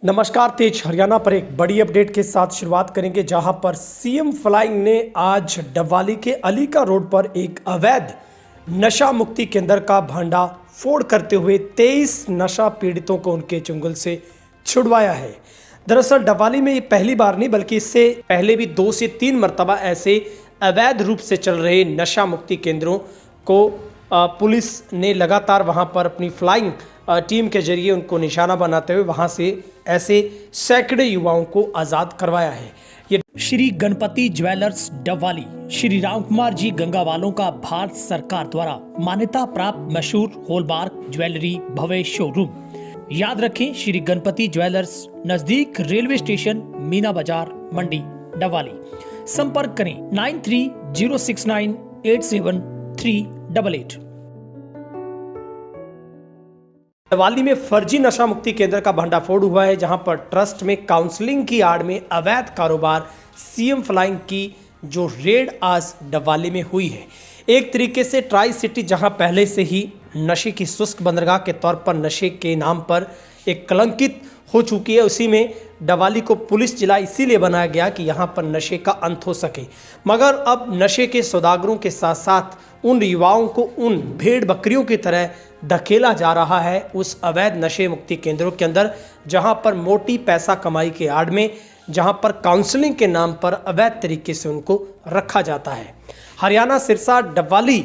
नमस्कार। तेज हरियाणा पर एक बड़ी अपडेट के साथ शुरुआत करेंगे, जहां पर सीएम फ्लाइंग ने आज डबवाली के अलीका रोड पर एक अवैध नशा मुक्ति केंद्र का भांडा फोड़ करते हुए 23 नशा पीड़ितों को उनके चंगुल से छुड़वाया है। दरअसल डबवाली में ये पहली बार नहीं बल्कि इससे पहले भी 2 से 3 मरतबा ऐसे अवैध रूप से चल रहे नशा मुक्ति केंद्रों को पुलिस ने लगातार वहां पर अपनी फ्लाइंग टीम के जरिए उनको निशाना बनाते हुए वहां से ऐसे सैकड़े युवाओं को आज़ाद करवाया है। ये श्री गणपति ज्वेलर्स डबवाली श्री राम कुमार जी गंगावालों का भारत सरकार द्वारा मान्यता प्राप्त मशहूर हॉलमार्क ज्वेलरी भव्य शोरूम। याद रखें, श्री गणपति ज्वेलर्स, नजदीक रेलवे स्टेशन, मीना बाजार, मंडी, डबवाली। संपर्क करें 9306987388। डबवाली में फर्जी नशा मुक्ति केंद्र का भंडाफोड़ हुआ है, जहां पर ट्रस्ट में काउंसलिंग की आड़ में अवैध कारोबार सीएम फ्लाइंग की जो रेड आज डबवाली में हुई है। एक तरीके से ट्राई सिटी, जहां पहले से ही नशे की शुष्क बंदरगाह के तौर पर नशे के नाम पर एक कलंकित हो चुकी है, उसी में डबवाली को पुलिस जिला इसीलिए बनाया गया कि यहां पर नशे का अंत हो सके। मगर अब नशे के सौदागरों के साथ साथ उन युवाओं को उन भेड़ बकरियों की तरह धकेला जा रहा है उस अवैध नशे मुक्ति केंद्रों के अंदर, जहां पर मोटी पैसा कमाई के आड़ में, जहां पर काउंसलिंग के नाम पर अवैध तरीके से उनको रखा जाता है। हरियाणा सिरसा डबवाली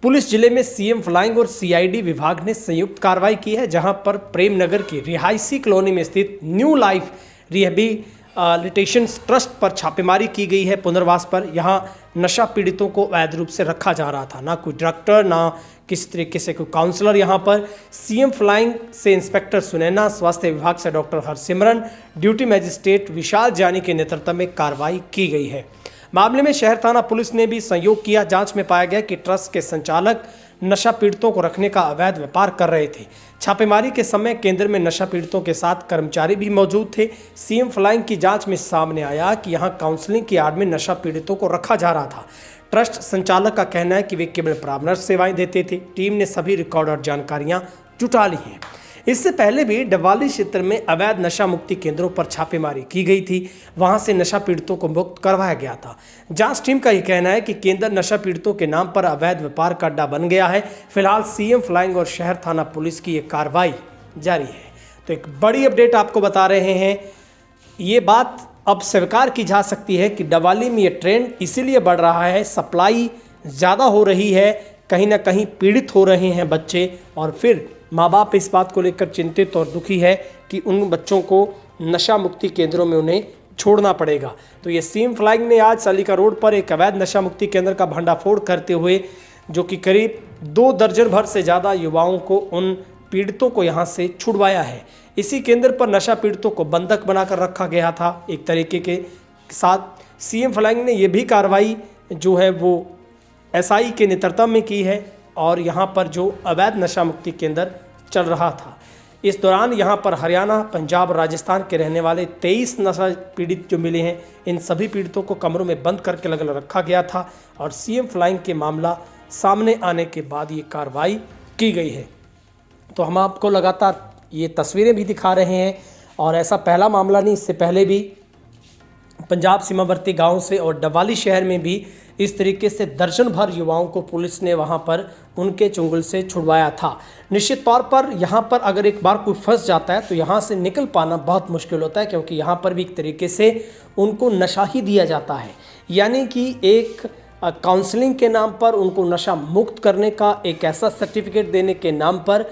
पुलिस जिले में सीएम फ्लाइंग और सीआईडी विभाग ने संयुक्त कार्रवाई की है, जहां पर प्रेम नगर की रिहायशी कॉलोनी में स्थित न्यू लाइफ रिहेबिलिटेशन ट्रस्ट पर छापेमारी की गई है। पुनर्वास पर यहां नशा पीड़ितों को अवैध रूप से रखा जा रहा था। ना कोई डॉक्टर, ना किसी तरीके से कोई काउंसलर। यहां पर सीएम फ्लाइंग से इंस्पेक्टर सुनैना, स्वास्थ्य विभाग से डॉक्टर हरसिमरन, ड्यूटी मजिस्ट्रेट विशाल जानी के नेतृत्व में कार्रवाई की गई है। मामले में शहर थाना पुलिस ने भी सहयोग किया। जांच में पाया गया कि ट्रस्ट के संचालक नशा पीड़ितों को रखने का अवैध व्यापार कर रहे थे। छापेमारी के समय केंद्र में नशा पीड़ितों के साथ कर्मचारी भी मौजूद थे। सीएम फ्लाइंग की जांच में सामने आया कि यहां काउंसलिंग की आड़ में नशा पीड़ितों को रखा जा रहा था। ट्रस्ट संचालक का कहना है कि वे केवल परामर्श सेवाएं देते थे। टीम ने सभी रिकॉर्ड और जानकारियां जुटा ली हैं। इससे पहले भी डबवाली क्षेत्र में अवैध नशा मुक्ति केंद्रों पर छापेमारी की गई थी, वहां से नशा पीड़ितों को मुक्त करवाया गया था। जांच टीम का यह कहना है कि केंद्र नशा पीड़ितों के नाम पर अवैध व्यापार का अड्डा बन गया है। फिलहाल सीएम फ्लाइंग और शहर थाना पुलिस की यह कार्रवाई जारी है। तो एक बड़ी अपडेट आपको बता रहे हैं। ये बात अब स्वीकार की जा सकती है कि डबवाली में ये ट्रेंड इसीलिए बढ़ रहा है, सप्लाई ज़्यादा हो रही है, कहीं ना कहीं पीड़ित हो रहे हैं बच्चे, और फिर माँ बाप इस बात को लेकर चिंतित और दुखी है कि उन बच्चों को नशा मुक्ति केंद्रों में उन्हें छोड़ना पड़ेगा। तो ये सीएम फ्लाइंग ने आज अलीका रोड पर एक अवैध नशा मुक्ति केंद्र का भंडाफोड़ करते हुए, जो कि करीब 2 दर्जन भर से ज़्यादा युवाओं को, उन पीड़ितों को यहाँ से छुड़वाया है। इसी केंद्र पर नशा पीड़ितों को बंधक बनाकर रखा गया था। एक तरीके के साथ सीएम फ्लाइंग ने यह भी कार्रवाई जो है वो एसआई के नेतृत्व में की है, और यहाँ पर जो अवैध नशा मुक्ति केंद्र चल रहा था, इस दौरान यहाँ पर हरियाणा, पंजाब, राजस्थान के रहने वाले 23 नशा पीड़ित जो मिले हैं, इन सभी पीड़ितों को कमरों में बंद करके अलग अलग रखा गया था। और सीएम फ्लाइंग के मामला सामने आने के बाद ये कार्रवाई की गई है। तो हम आपको लगातार ये तस्वीरें भी दिखा रहे हैं, और ऐसा पहला मामला नहीं, इससे पहले भी पंजाब सीमावर्ती गांव से और डबवाली शहर में भी इस तरीके से दर्जन भर युवाओं को पुलिस ने वहां पर उनके चंगुल से छुड़वाया था। निश्चित तौर पर यहां पर अगर एक बार कोई फंस जाता है तो यहां से निकल पाना बहुत मुश्किल होता है, क्योंकि यहां पर भी एक तरीके से उनको नशा ही दिया जाता है। यानी कि एक काउंसलिंग के नाम पर उनको नशा मुक्त करने का एक ऐसा सर्टिफिकेट देने के नाम पर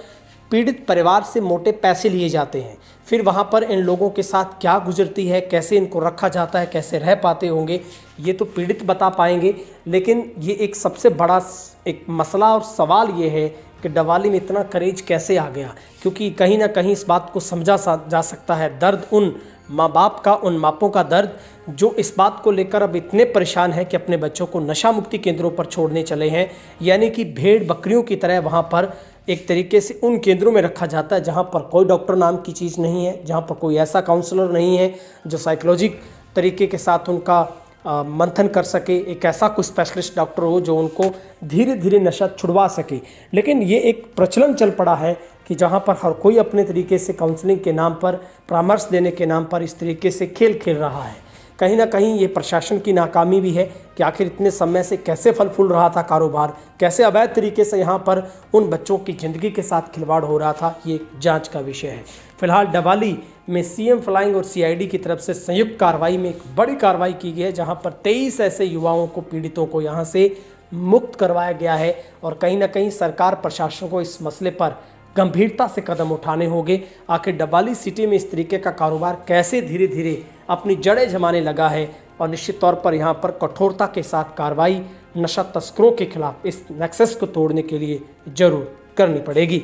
पीड़ित परिवार से मोटे पैसे लिए जाते हैं। फिर वहाँ पर इन लोगों के साथ क्या गुजरती है, कैसे इनको रखा जाता है, कैसे रह पाते होंगे, ये तो पीड़ित बता पाएंगे। लेकिन ये एक सबसे बड़ा एक मसला और सवाल ये है कि डबवाली में इतना करेज कैसे आ गया, क्योंकि कहीं ना कहीं इस बात को समझा जा सकता है। दर्द उन माँ बाप का, उन मापों का दर्द जो इस बात को लेकर अब इतने परेशान हैं कि अपने बच्चों को नशा मुक्ति केंद्रों पर छोड़ने चले हैं। यानी कि भेड़ बकरियों की तरह वहाँ पर एक तरीके से उन केंद्रों में रखा जाता है, जहाँ पर कोई डॉक्टर नाम की चीज़ नहीं है, जहाँ पर कोई ऐसा काउंसलर नहीं है जो साइकोलॉजिक तरीके के साथ उनका मंथन कर सके, एक ऐसा कोई स्पेशलिस्ट डॉक्टर हो जो उनको धीरे धीरे नशा छुड़वा सके। लेकिन ये एक प्रचलन चल पड़ा है कि जहाँ पर हर कोई अपने तरीके से काउंसलिंग के नाम पर, परामर्श देने के नाम पर इस तरीके से खेल खेल रहा है। कहीं ना कहीं ये प्रशासन की नाकामी भी है कि आखिर इतने समय से कैसे फल फूल रहा था कारोबार, कैसे अवैध तरीके से यहाँ पर उन बच्चों की ज़िंदगी के साथ खिलवाड़ हो रहा था, ये जांच का विषय है। फिलहाल डवाली में सीएम फ्लाइंग और सीआईडी की तरफ से संयुक्त कार्रवाई में एक बड़ी कार्रवाई की गई है, जहाँ पर 23 ऐसे युवाओं को, पीड़ितों को यहाँ से मुक्त करवाया गया है। और कहीं ना कहीं सरकार प्रशासन को इस मसले पर गंभीरता से कदम उठाने होंगे। आखिर डबवाली सिटी में इस तरीके का कारोबार कैसे धीरे धीरे अपनी जड़ें जमाने लगा है, और निश्चित तौर पर यहाँ पर कठोरता के साथ कार्रवाई नशा तस्करों के खिलाफ इस नेक्सस को तोड़ने के लिए जरूर करनी पड़ेगी।